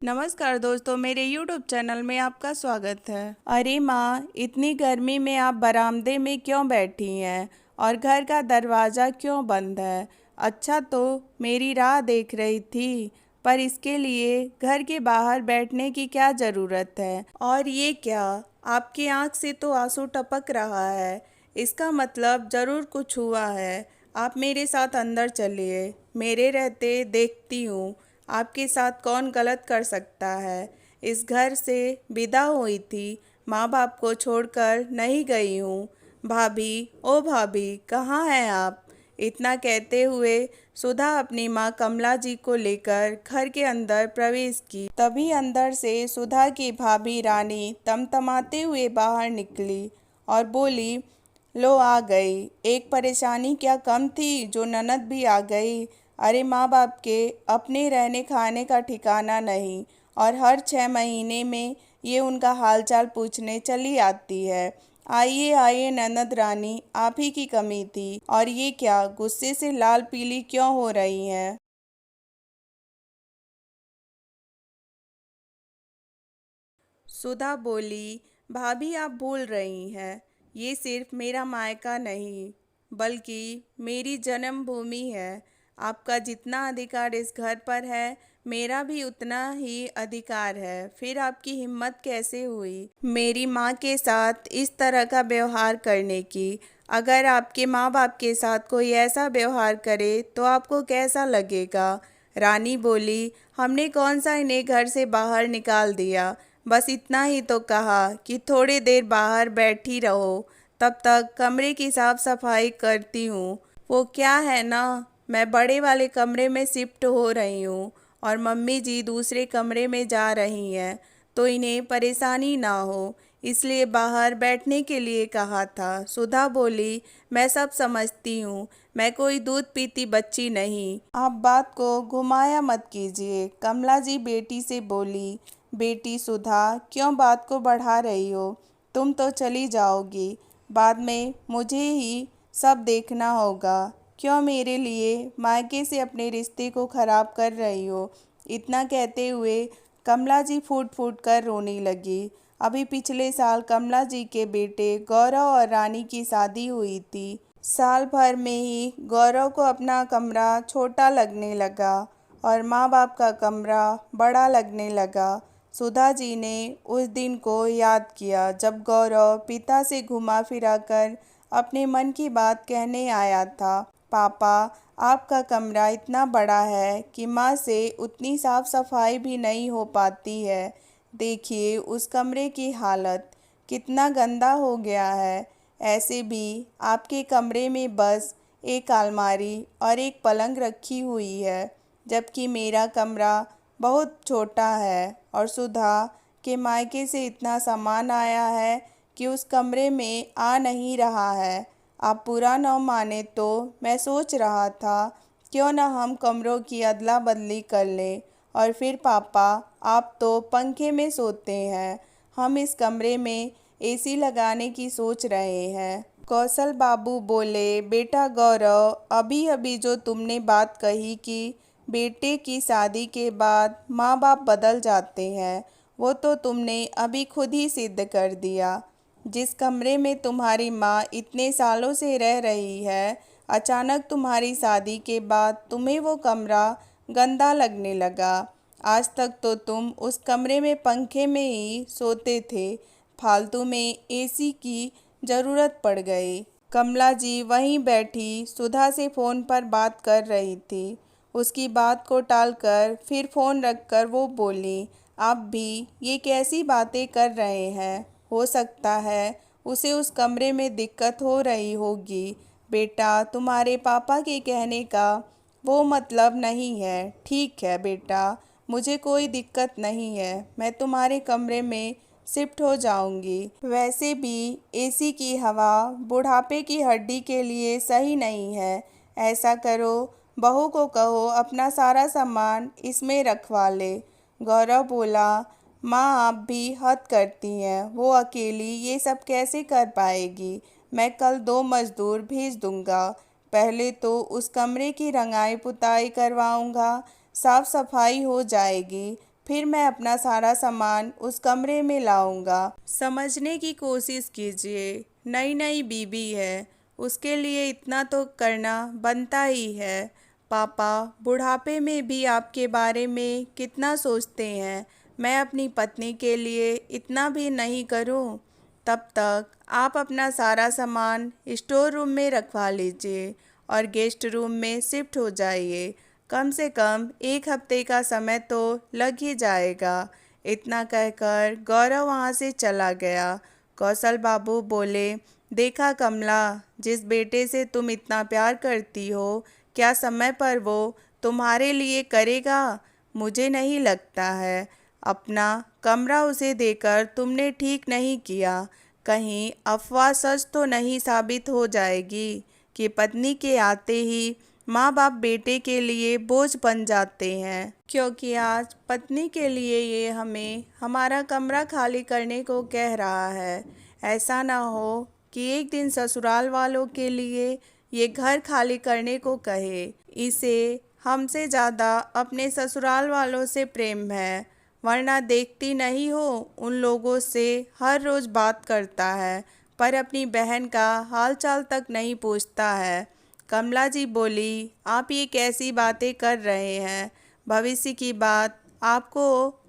नमस्कार दोस्तों, मेरे YouTube चैनल में आपका स्वागत है। अरे माँ, इतनी गर्मी में आप बरामदे में क्यों बैठी हैं और घर का दरवाज़ा क्यों बंद है? अच्छा, तो मेरी राह देख रही थी, पर इसके लिए घर के बाहर बैठने की क्या ज़रूरत है? और ये क्या, आपकी आँख से तो आंसू टपक रहा है। इसका मतलब ज़रूर कुछ हुआ है। आप मेरे साथ अंदर चलिए, मेरे रहते देखती हूँ आपके साथ कौन गलत कर सकता है। इस घर से विदा हुई थी, माँ बाप को छोड़कर नहीं गई हूँ। भाभी, ओ भाभी, कहाँ हैं आप? इतना कहते हुए सुधा अपनी माँ कमला जी को लेकर घर के अंदर प्रवेश की। तभी अंदर से सुधा की भाभी रानी तमतमाते हुए बाहर निकली और बोली, लो आ गई। एक परेशानी क्या कम थी जो ननद भी आ गई। अरे माँ बाप के अपने रहने खाने का ठिकाना नहीं और हर 6 महीने में ये उनका हालचाल पूछने चली आती है। आइए आइए ननद रानी, आप ही की कमी थी। और ये क्या, गुस्से से लाल पीली क्यों हो रही हैं? सुधा बोली, भाभी आप भूल रही हैं, ये सिर्फ मेरा मायका नहीं बल्कि मेरी जन्मभूमि है। आपका जितना अधिकार इस घर पर है, मेरा भी उतना ही अधिकार है। फिर आपकी हिम्मत कैसे हुई मेरी माँ के साथ इस तरह का व्यवहार करने की? अगर आपके माँ बाप के साथ कोई ऐसा व्यवहार करे तो आपको कैसा लगेगा? रानी बोली, हमने कौन सा इन्हें घर से बाहर निकाल दिया, बस इतना ही तो कहा कि थोड़ी देर बाहर बैठी रहो, तब तक कमरे की साफ सफाई करती हूँ। वो क्या है ना, मैं बड़े वाले कमरे में शिफ्ट हो रही हूँ और मम्मी जी दूसरे कमरे में जा रही हैं, तो इन्हें परेशानी ना हो, इसलिए बाहर बैठने के लिए कहा था। सुधा बोली, मैं सब समझती हूँ, मैं कोई दूध पीती बच्ची नहीं। आप बात को घुमाया मत कीजिए, कमला जी बेटी से बोली। बेटी सुधा, क्यों बात को बढ़ा रही हो? तुम तो चली जाओगी, बाद में मुझे ही सब देखना होगा। क्यों मेरे लिए मायके से अपने रिश्ते को खराब कर रही हो? इतना कहते हुए कमला जी फूट फूट कर रोने लगी। अभी पिछले साल कमला जी के बेटे गौरव और रानी की शादी हुई थी। साल भर में ही गौरव को अपना कमरा छोटा लगने लगा और माँ बाप का कमरा बड़ा लगने लगा। सुधा जी ने उस दिन को याद किया जब गौरव पिता से घुमा फिरा कर अपने मन की बात कहने आया था। पापा, आपका कमरा इतना बड़ा है कि माँ से उतनी साफ सफाई भी नहीं हो पाती है। देखिए उस कमरे की हालत, कितना गंदा हो गया है। ऐसे भी आपके कमरे में बस एक अलमारी और एक पलंग रखी हुई है, जबकि मेरा कमरा बहुत छोटा है और सुधा के मायके से इतना सामान आया है कि उस कमरे में आ नहीं रहा है। आप बुरा न माने तो मैं सोच रहा था क्यों न हम कमरों की अदला बदली कर लें। और फिर पापा, आप तो पंखे में सोते हैं, हम इस कमरे में एसी लगाने की सोच रहे हैं। कौशल बाबू बोले, बेटा गौरव, अभी अभी जो तुमने बात कही कि बेटे की शादी के बाद माँ बाप बदल जाते हैं, वो तो तुमने अभी खुद ही सिद्ध कर दिया। जिस कमरे में तुम्हारी माँ इतने सालों से रह रही है, अचानक तुम्हारी शादी के बाद तुम्हें वो कमरा गंदा लगने लगा। आज तक तो तुम उस कमरे में पंखे में ही सोते थे, फालतू में एसी की ज़रूरत पड़ गई। कमला जी वहीं बैठी सुधा से फ़ोन पर बात कर रही थी। उसकी बात को टालकर फिर फ़ोन रखकर वो बोली, आप भी ये कैसी बातें कर रहे हैं? हो सकता है उसे उस कमरे में दिक्कत हो रही होगी। बेटा, तुम्हारे पापा के कहने का वो मतलब नहीं है। ठीक है बेटा, मुझे कोई दिक्कत नहीं है, मैं तुम्हारे कमरे में शिफ्ट हो जाऊंगी। वैसे भी एसी की हवा बुढ़ापे की हड्डी के लिए सही नहीं है। ऐसा करो, बहू को कहो अपना सारा सामान इसमें रखवा ले। गौरव बोला, माँ आप भी हद करती हैं, वो अकेली ये सब कैसे कर पाएगी? मैं कल 2 मजदूर भेज दूंगा। पहले तो उस कमरे की रंगाई पुताई करवाऊंगा, साफ सफाई हो जाएगी, फिर मैं अपना सारा सामान उस कमरे में लाऊंगा। समझने की कोशिश कीजिए, नई नई बीबी है, उसके लिए इतना तो करना बनता ही है। पापा बुढ़ापे में भी आपके बारे में कितना सोचते हैं, मैं अपनी पत्नी के लिए इतना भी नहीं करूं? तब तक आप अपना सारा सामान स्टोर रूम में रखवा लीजिए और गेस्ट रूम में शिफ्ट हो जाइए। कम से कम 1 हफ्ते का समय तो लग ही जाएगा। इतना कहकर गौरव वहाँ से चला गया। कौशल बाबू बोले, देखा कमला, जिस बेटे से तुम इतना प्यार करती हो, क्या समय पर वो तुम्हारे लिए करेगा? मुझे नहीं लगता है। अपना कमरा उसे देकर तुमने ठीक नहीं किया। कहीं अफवाह सच तो नहीं साबित हो जाएगी कि पत्नी के आते ही माँ बाप बेटे के लिए बोझ बन जाते हैं। क्योंकि आज पत्नी के लिए ये हमें हमारा कमरा खाली करने को कह रहा है। ऐसा ना हो कि एक दिन ससुराल वालों के लिए ये घर खाली करने को कहे। इसे हमसे ज़्यादा अपने ससुराल वालों से प्रेम है, वरना देखती नहीं हो उन लोगों से हर रोज़ बात करता है, पर अपनी बहन का हालचाल तक नहीं पूछता है। कमला जी बोली, आप ये कैसी बातें कर रहे हैं? भविष्य की बात आपको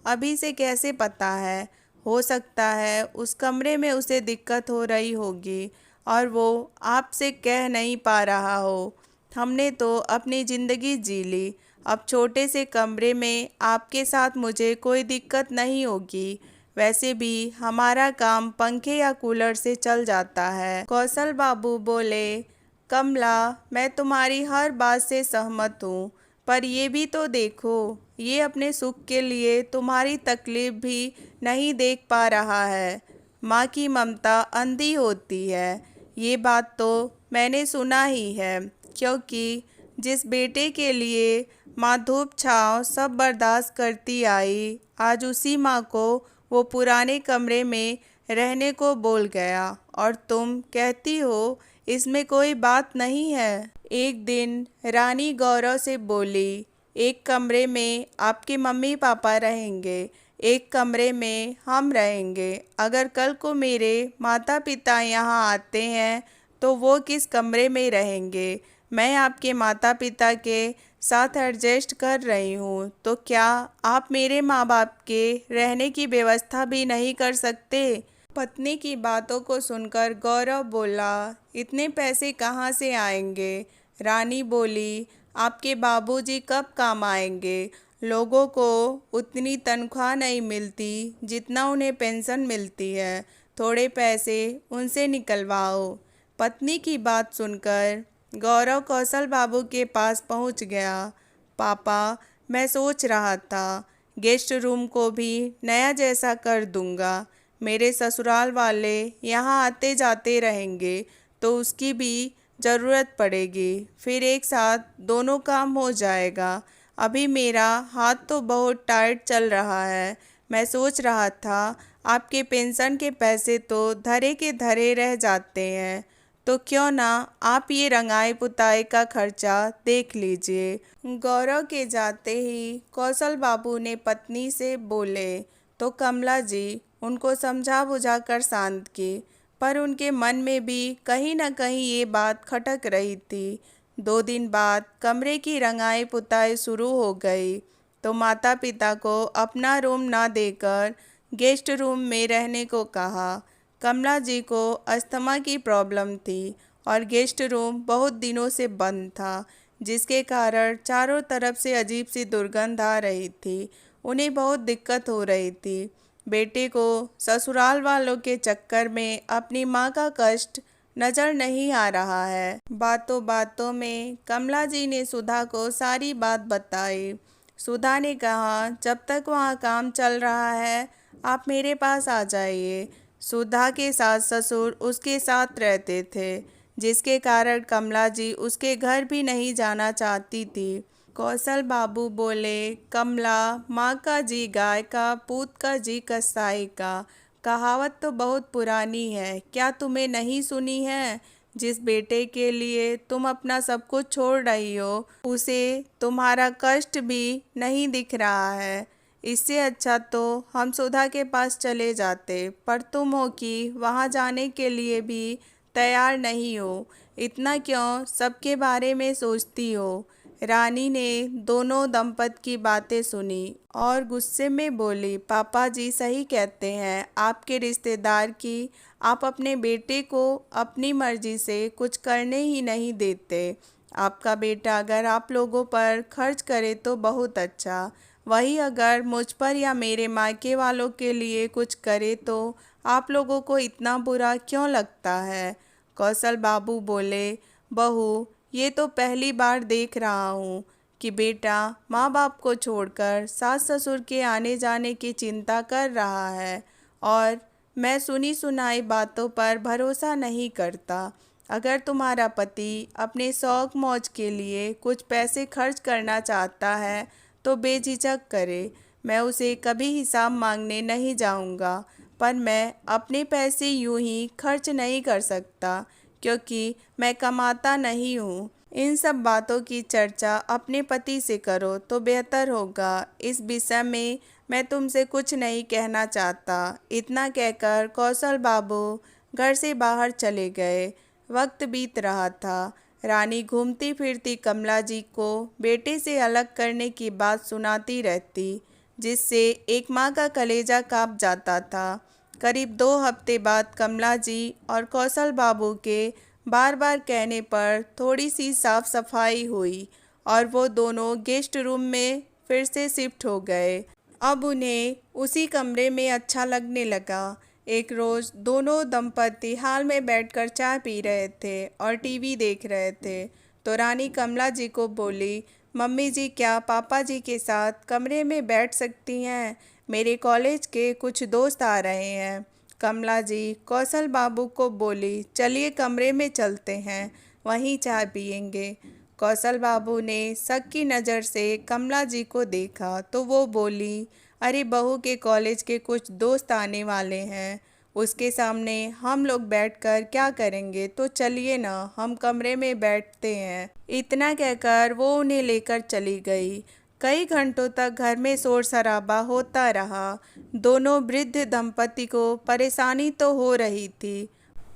अभी से कैसे पता है? हो सकता है उस कमरे में उसे दिक्कत हो रही होगी और वो आपसे कह नहीं पा रहा हो। हमने तो अपनी ज़िंदगी जी ली, अब छोटे से कमरे में आपके साथ मुझे कोई दिक्कत नहीं होगी। वैसे भी हमारा काम पंखे या कूलर से चल जाता है। कौशल बाबू बोले, कमला, मैं तुम्हारी हर बात से सहमत हूँ, पर ये भी तो देखो, ये अपने सुख के लिए तुम्हारी तकलीफ भी नहीं देख पा रहा है। माँ की ममता अंधी होती है, ये बात तो मैंने सुना ही है। क्योंकि जिस बेटे के लिए माँ धूप छाँव सब बर्दाश्त करती आई, आज उसी माँ को वो पुराने कमरे में रहने को बोल गया, और तुम कहती हो इसमें कोई बात नहीं है। एक दिन रानी गौरव से बोली, एक कमरे में आपके मम्मी पापा रहेंगे, एक कमरे में हम रहेंगे। अगर कल को मेरे माता पिता यहाँ आते हैं तो वो किस कमरे में रहेंगे? मैं आपके माता पिता के साथ एडजस्ट कर रही हूँ, तो क्या आप मेरे माँ बाप के रहने की व्यवस्था भी नहीं कर सकते? पत्नी की बातों को सुनकर गौरव बोला, इतने पैसे कहाँ से आएंगे? रानी बोली, आपके बाबूजी कब काम आएंगे? लोगों को उतनी तनख्वाह नहीं मिलती जितना उन्हें पेंशन मिलती है, थोड़े पैसे उनसे निकलवाओ। पत्नी की बात सुनकर गौरव कौशल बाबू के पास पहुंच गया। पापा, मैं सोच रहा था गेस्ट रूम को भी नया जैसा कर दूंगा। मेरे ससुराल वाले यहाँ आते जाते रहेंगे तो उसकी भी ज़रूरत पड़ेगी, फिर एक साथ दोनों काम हो जाएगा। अभी मेरा हाथ तो बहुत टाइट चल रहा है। मैं सोच रहा था आपके पेंशन के पैसे तो धरे के धरे रह जाते हैं, तो क्यों ना आप ये रंगाई पुताई का खर्चा देख लीजिए। गौरव के जाते ही कौशल बाबू ने पत्नी से बोले तो कमला जी उनको समझा बुझा कर शांत की, पर उनके मन में भी कहीं न कहीं ये बात खटक रही थी। 2 दिन बाद कमरे की रंगाई पुताई शुरू हो गई तो माता पिता को अपना रूम ना देकर गेस्ट रूम में रहने को कहा। कमला जी को अस्थमा की प्रॉब्लम थी और गेस्ट रूम बहुत दिनों से बंद था, जिसके कारण चारों तरफ से अजीब सी दुर्गंध आ रही थी। उन्हें बहुत दिक्कत हो रही थी। बेटे को ससुराल वालों के चक्कर में अपनी माँ का कष्ट नज़र नहीं आ रहा है। बातों बातों में कमला जी ने सुधा को सारी बात बताई। सुधा ने कहा, जब तक वहाँ काम चल रहा है आप मेरे पास आ जाइए। सुधा के सास ससुर उसके साथ रहते थे, जिसके कारण कमला जी उसके घर भी नहीं जाना चाहती थी। कौशल बाबू बोले, कमला, माँ का जी गाय का, पूत का जी कसाई का, कहावत तो बहुत पुरानी है, क्या तुम्हें नहीं सुनी है? जिस बेटे के लिए तुम अपना सब कुछ छोड़ रही हो, उसे तुम्हारा कष्ट भी नहीं दिख रहा है। इससे अच्छा तो हम सुधा के पास चले जाते, पर तुम हो कि वहाँ जाने के लिए भी तैयार नहीं हो। इतना क्यों सबके बारे में सोचती हो? रानी ने दोनों दंपत की बातें सुनी और गुस्से में बोली, पापा जी सही कहते हैं, आपके रिश्तेदार की आप अपने बेटे को अपनी मर्जी से कुछ करने ही नहीं देते। आपका बेटा अगर आप लोगों पर खर्च करे तो बहुत अच्छा, वही अगर मुझ पर या मेरे मायके वालों के लिए कुछ करे तो आप लोगों को इतना बुरा क्यों लगता है? कौशल बाबू बोले, बहू ये तो पहली बार देख रहा हूँ कि बेटा माँ बाप को छोड़कर सास ससुर के आने जाने की चिंता कर रहा है, और मैं सुनी सुनाई बातों पर भरोसा नहीं करता। अगर तुम्हारा पति अपने शौक मौज के लिए कुछ पैसे खर्च करना चाहता है तो बेझिझक करे, मैं उसे कभी हिसाब मांगने नहीं जाऊंगा, पर मैं अपने पैसे यूं ही खर्च नहीं कर सकता क्योंकि मैं कमाता नहीं हूँ। इन सब बातों की चर्चा अपने पति से करो तो बेहतर होगा। इस विषय में मैं तुमसे कुछ नहीं कहना चाहता। इतना कहकर कौशल बाबू घर से बाहर चले गए। वक्त बीत रहा था। रानी घूमती फिरती कमला जी को बेटे से अलग करने की बात सुनाती रहती, जिससे एक माँ का कलेजा काँप जाता था। करीब 2 हफ्ते बाद कमला जी और कौशल बाबू के बार बार कहने पर थोड़ी सी साफ सफाई हुई और वो दोनों गेस्ट रूम में फिर से शिफ्ट हो गए। अब उन्हें उसी कमरे में अच्छा लगने लगा। एक रोज़ दोनों दंपति हाल में बैठकर चाय पी रहे थे और टीवी देख रहे थे तो रानी कमला जी को बोली, मम्मी जी क्या पापा जी के साथ कमरे में बैठ सकती हैं? मेरे कॉलेज के कुछ दोस्त आ रहे हैं। कमला जी कौशल बाबू को बोली, चलिए कमरे में चलते हैं, वहीं चाय पियेंगे। कौशल बाबू ने शक की नज़र से कमला जी को देखा तो वो बोली, अरे बहू के कॉलेज के कुछ दोस्त आने वाले हैं, उसके सामने हम लोग बैठकर क्या करेंगे, तो चलिए ना हम कमरे में बैठते हैं। इतना कहकर वो उन्हें लेकर चली गई। कई घंटों तक घर में शोर शराबा होता रहा। दोनों वृद्ध दंपति को परेशानी तो हो रही थी,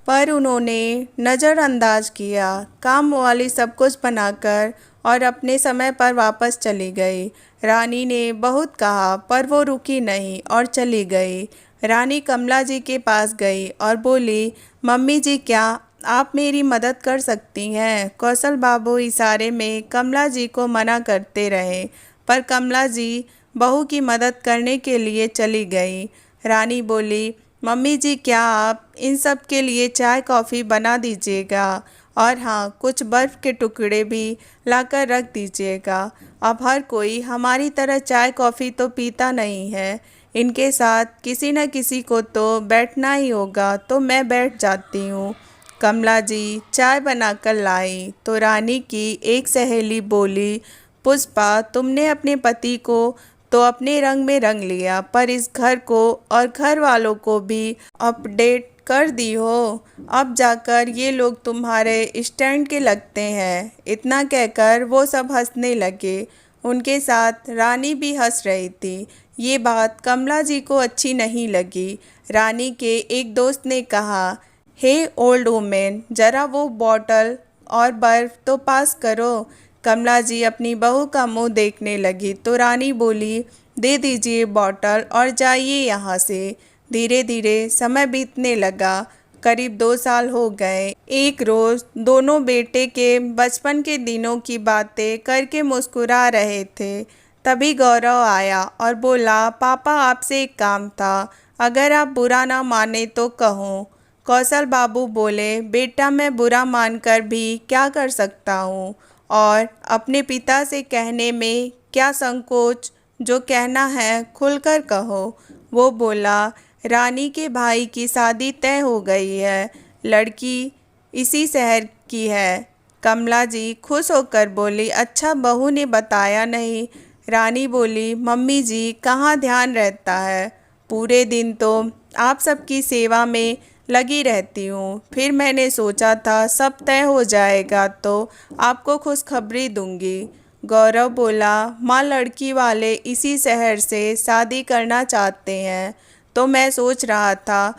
पर उन्होंने नज़रअंदाज किया। काम वाली सब कुछ बनाकर और अपने समय पर वापस चली गई। रानी ने बहुत कहा पर वो रुकी नहीं और चली गई। रानी कमला जी के पास गई और बोली, मम्मी जी क्या आप मेरी मदद कर सकती हैं? कौशल बाबू इशारे में कमला जी को मना करते रहे, पर कमला जी बहू की मदद करने के लिए चली गई। रानी बोली, मम्मी जी क्या आप इन सब के लिए चाय कॉफ़ी बना दीजिएगा, और हाँ कुछ बर्फ़ के टुकड़े भी लाकर रख दीजिएगा। अब हर कोई हमारी तरह चाय कॉफ़ी तो पीता नहीं है, इनके साथ किसी न किसी को तो बैठना ही होगा, तो मैं बैठ जाती हूँ। कमला जी चाय बनाकर लाई तो रानी की एक सहेली बोली, पुष्पा तुमने अपने पति को तो अपने रंग में रंग लिया, पर इस घर को और घर वालों को भी अपडेट कर दी हो। अब जाकर ये लोग तुम्हारे स्टैंड के लगते हैं। इतना कहकर वो सब हंसने लगे। उनके साथ रानी भी हंस रही थी। ये बात कमला जी को अच्छी नहीं लगी। रानी के एक दोस्त ने कहा, हे ओल्ड वुमेन, ज़रा वो बॉटल और बर्फ़ तो पास करो। कमला जी अपनी बहू का मुंह देखने लगी तो रानी बोली, दे दीजिए बॉटल और जाइए यहाँ से। धीरे धीरे समय बीतने लगा। करीब 2 साल हो गए। एक रोज़ दोनों बेटे के बचपन के दिनों की बातें करके मुस्कुरा रहे थे। तभी गौरव आया और बोला, पापा आपसे एक काम था, अगर आप बुरा ना माने तो कहो। कौशल बाबू बोले, बेटा मैं बुरा मानकर भी क्या कर सकता हूँ, और अपने पिता से कहने में क्या संकोच, जो कहना है खुलकर कहो। वो बोला, रानी के भाई की शादी तय हो गई है, लड़की इसी शहर की है। कमला जी खुश होकर बोली, अच्छा बहू ने बताया नहीं? रानी बोली, मम्मी जी कहाँ ध्यान रहता है, पूरे दिन तो आप सबकी सेवा में लगी रहती हूँ। फिर मैंने सोचा था सब तय हो जाएगा तो आपको खुशखबरी दूंगी। गौरव बोला, माँ लड़की वाले इसी शहर से शादी करना चाहते हैं, तो मैं सोच रहा था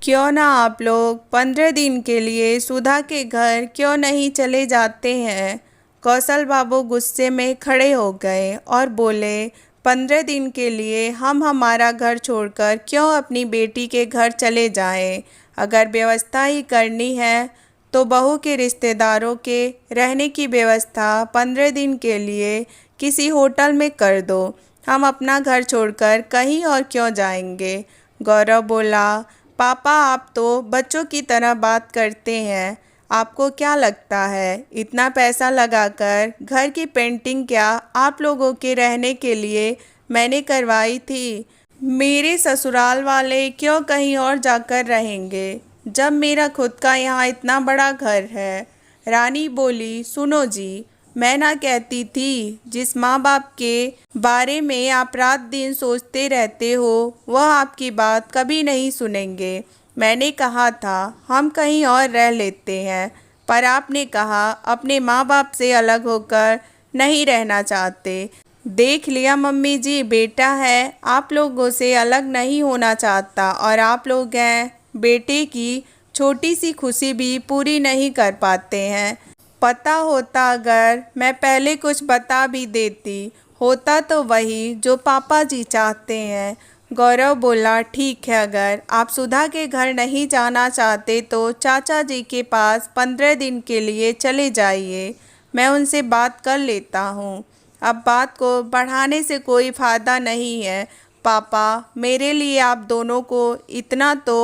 क्यों ना आप लोग 15 दिन के लिए सुधा के घर क्यों नहीं चले जाते हैं। कौशल बाबू गुस्से में खड़े हो गए और बोले, 15 दिन के लिए हम हमारा घर छोड़कर क्यों अपनी बेटी के घर चले जाएं। अगर व्यवस्था ही करनी है तो बहू के रिश्तेदारों के रहने की व्यवस्था 15 दिन के लिए किसी होटल में कर दो। हम अपना घर छोड़कर कहीं और क्यों जाएंगे। गौरव बोला, पापा आप तो बच्चों की तरह बात करते हैं। आपको क्या लगता है इतना पैसा लगाकर घर की पेंटिंग क्या आप लोगों के रहने के लिए मैंने करवाई थी। मेरे ससुराल वाले क्यों कहीं और जाकर रहेंगे जब मेरा खुद का यहाँ इतना बड़ा घर है। रानी बोली, सुनो जी, मैं ना कहती थी जिस माँ बाप के बारे में आप रात दिन सोचते रहते हो वह आपकी बात कभी नहीं सुनेंगे। मैंने कहा था हम कहीं और रह लेते हैं, पर आपने कहा अपने माँ बाप से अलग होकर नहीं रहना चाहते। देख लिया मम्मी जी, बेटा है आप लोगों से अलग नहीं होना चाहता और आप लोग हैं बेटे की छोटी सी खुशी भी पूरी नहीं कर पाते हैं। पता होता अगर मैं पहले कुछ बता भी देती, होता तो वही जो पापा जी चाहते हैं। गौरव बोला, ठीक है, अगर आप सुधा के घर नहीं जाना चाहते तो चाचा जी के पास 15 दिन के लिए चले जाइए, मैं उनसे बात कर लेता हूँ। अब बात को बढ़ाने से कोई फ़ायदा नहीं है पापा, मेरे लिए आप दोनों को इतना तो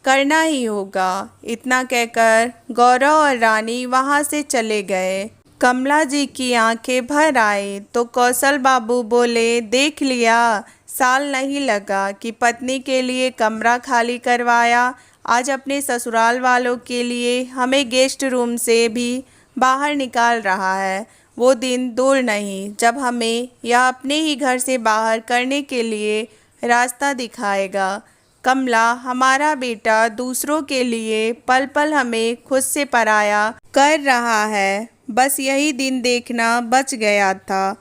करना ही होगा। इतना कहकर गौरव और रानी वहाँ से चले गए। कमला जी की आंखें भर आई तो कौशल बाबू बोले, देख लिया, साल नहीं लगा कि पत्नी के लिए कमरा खाली करवाया, आज अपने ससुराल वालों के लिए हमें गेस्ट रूम से भी बाहर निकाल रहा है। वो दिन दूर नहीं जब हमें यह अपने ही घर से बाहर करने के लिए रास्ता दिखाएगा। कमला, हमारा बेटा दूसरों के लिए पल पल हमें खुद से पराया कर रहा है, बस यही दिन देखना बच गया था।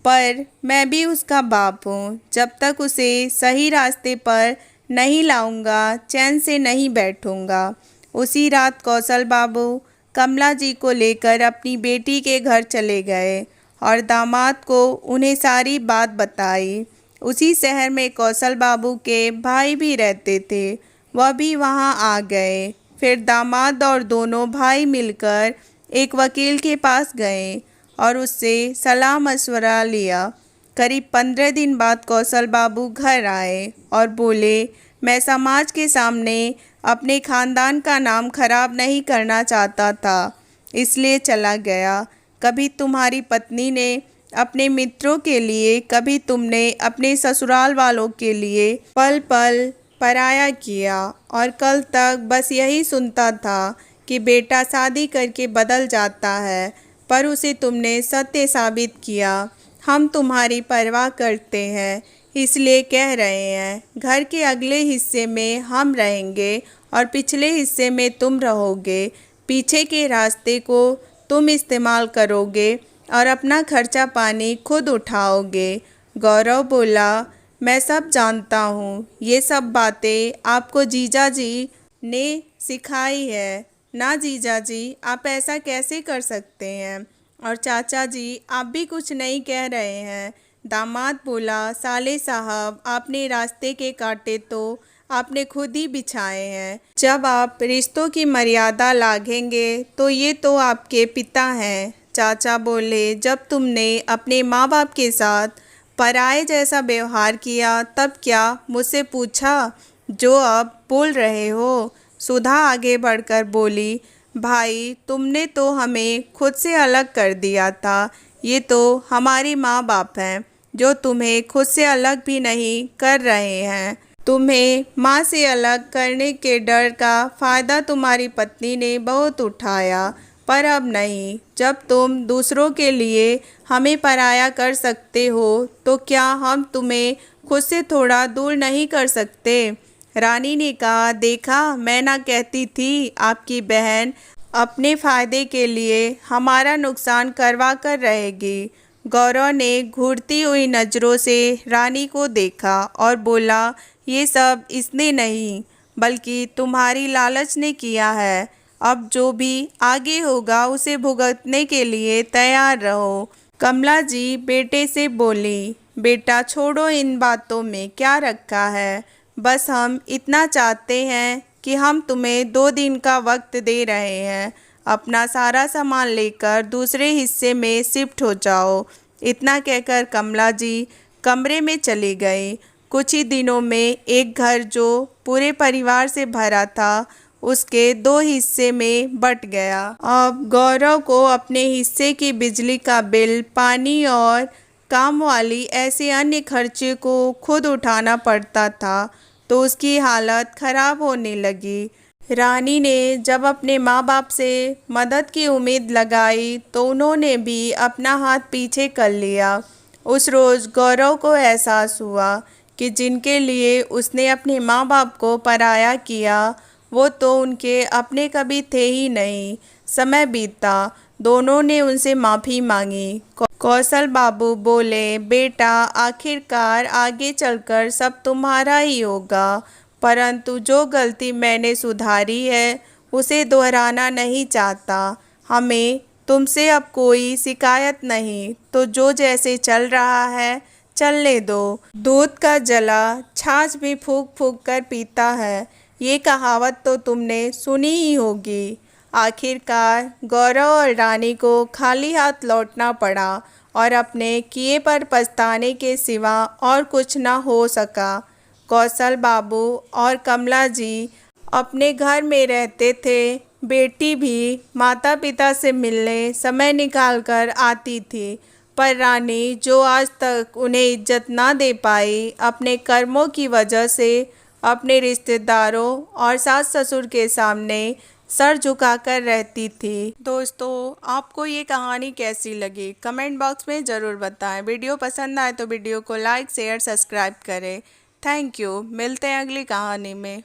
पर मैं भी उसका बाप हूँ, जब तक उसे सही रास्ते पर नहीं लाऊंगा चैन से नहीं बैठूंगा। उसी रात कौशल बाबू कमला जी को लेकर अपनी बेटी के घर चले गए और दामाद को उन्हें सारी बात बताई। उसी शहर में कौशल बाबू के भाई भी रहते थे, वह भी वहां आ गए। फिर दामाद और दोनों भाई मिलकर एक वकील के पास गए और उससे सलाह मशवरा लिया। करीब 15 दिन बाद कौशल बाबू घर आए और बोले, मैं समाज के सामने अपने खानदान का नाम खराब नहीं करना चाहता था, इसलिए चला गया। कभी तुम्हारी पत्नी ने अपने मित्रों के लिए, कभी तुमने अपने ससुराल वालों के लिए पल पल पराया किया और कल तक बस यही सुनता था कि बेटा शादी करके बदल जाता है, पर उसे तुमने सत्य साबित किया। हम तुम्हारी परवाह करते हैं, इसलिए कह रहे हैं घर के अगले हिस्से में हम रहेंगे और पिछले हिस्से में तुम रहोगे। पीछे के रास्ते को तुम इस्तेमाल करोगे और अपना खर्चा पानी खुद उठाओगे। गौरव बोला, मैं सब जानता हूँ, ये सब बातें आपको जीजा जी ने सिखाई है ना। जीजा जी, आप ऐसा कैसे कर सकते हैं? और चाचा जी, आप भी कुछ नहीं कह रहे हैं। दामाद बोला, साले साहब, आपने रास्ते के कांटे तो आपने खुद ही बिछाए हैं। जब आप रिश्तों की मर्यादा लांघेंगे तो ये तो आपके पिता हैं। चाचा बोले, जब तुमने अपने माँ बाप के साथ पराये जैसा व्यवहार किया तब क्या मुझसे पूछा जो अब बोल रहे हो? सुधा आगे बढ़कर बोली, भाई तुमने तो हमें खुद से अलग कर दिया था, ये तो हमारी माँ बाप हैं जो तुम्हें खुद से अलग भी नहीं कर रहे हैं। तुम्हें माँ से अलग करने के डर का फ़ायदा तुम्हारी पत्नी ने बहुत उठाया, पर अब नहीं। जब तुम दूसरों के लिए हमें पराया कर सकते हो तो क्या हम तुम्हें खुद से थोड़ा दूर नहीं कर सकते? रानी ने कहा, देखा, मैं ना कहती थी आपकी बहन अपने फ़ायदे के लिए हमारा नुकसान करवा कर रहेगी। गौरव ने घूरती हुई नज़रों से रानी को देखा और बोला, ये सब इसने नहीं बल्कि तुम्हारी लालच ने किया है। अब जो भी आगे होगा उसे भुगतने के लिए तैयार रहो। कमला जी बेटे से बोली, बेटा छोड़ो, इन बातों में क्या रखा है। बस हम इतना चाहते हैं कि हम तुम्हें 2 दिन का वक्त दे रहे हैं। अपना सारा सामान लेकर दूसरे हिस्से में शिफ्ट हो जाओ। इतना कहकर कमला जी कमरे में चली गई। कुछ ही दिनों में एक घर जो पूरे परिवार से भरा था उसके 2 हिस्से में बंट गया। अब गौरव को अपने हिस्से की बिजली का बिल, पानी और काम वाली ऐसे अन्य खर्चे को खुद उठाना पड़ता था, तो उसकी हालत खराब होने लगी। रानी ने जब अपने माँ बाप से मदद की उम्मीद लगाई तो उन्होंने भी अपना हाथ पीछे कर लिया। उस रोज़ गौरव को एहसास हुआ कि जिनके लिए उसने अपने माँ बाप को पराया किया वो तो उनके अपने कभी थे ही नहीं। समय बीता, दोनों ने उनसे माफ़ी मांगी। कौशल बाबू बोले, बेटा आखिरकार आगे चलकर सब तुम्हारा ही होगा, परंतु जो गलती मैंने सुधारी है उसे दोहराना नहीं चाहता। हमें तुमसे अब कोई शिकायत नहीं, तो जो जैसे चल रहा है चलने दो। दूध का जला छाछ भी फूंक फूंक कर पीता है, ये कहावत तो तुमने सुनी ही होगी। आखिरकार गौरव और रानी को खाली हाथ लौटना पड़ा और अपने किए पर पछताने के सिवा और कुछ न हो सका। कौशल बाबू और कमला जी अपने घर में रहते थे। बेटी भी माता पिता से मिलने समय निकालकर आती थी, पर रानी जो आज तक उन्हें इज्जत ना दे पाई, अपने कर्मों की वजह से अपने रिश्तेदारों और सास ससुर के सामने सर झुकाकर रहती थी। दोस्तों, आपको ये कहानी कैसी लगी कमेंट बॉक्स में ज़रूर बताएं। वीडियो पसंद आए तो वीडियो को लाइक शेयर सब्सक्राइब करें। Thank you. मिलते हैं अगली कहानी में।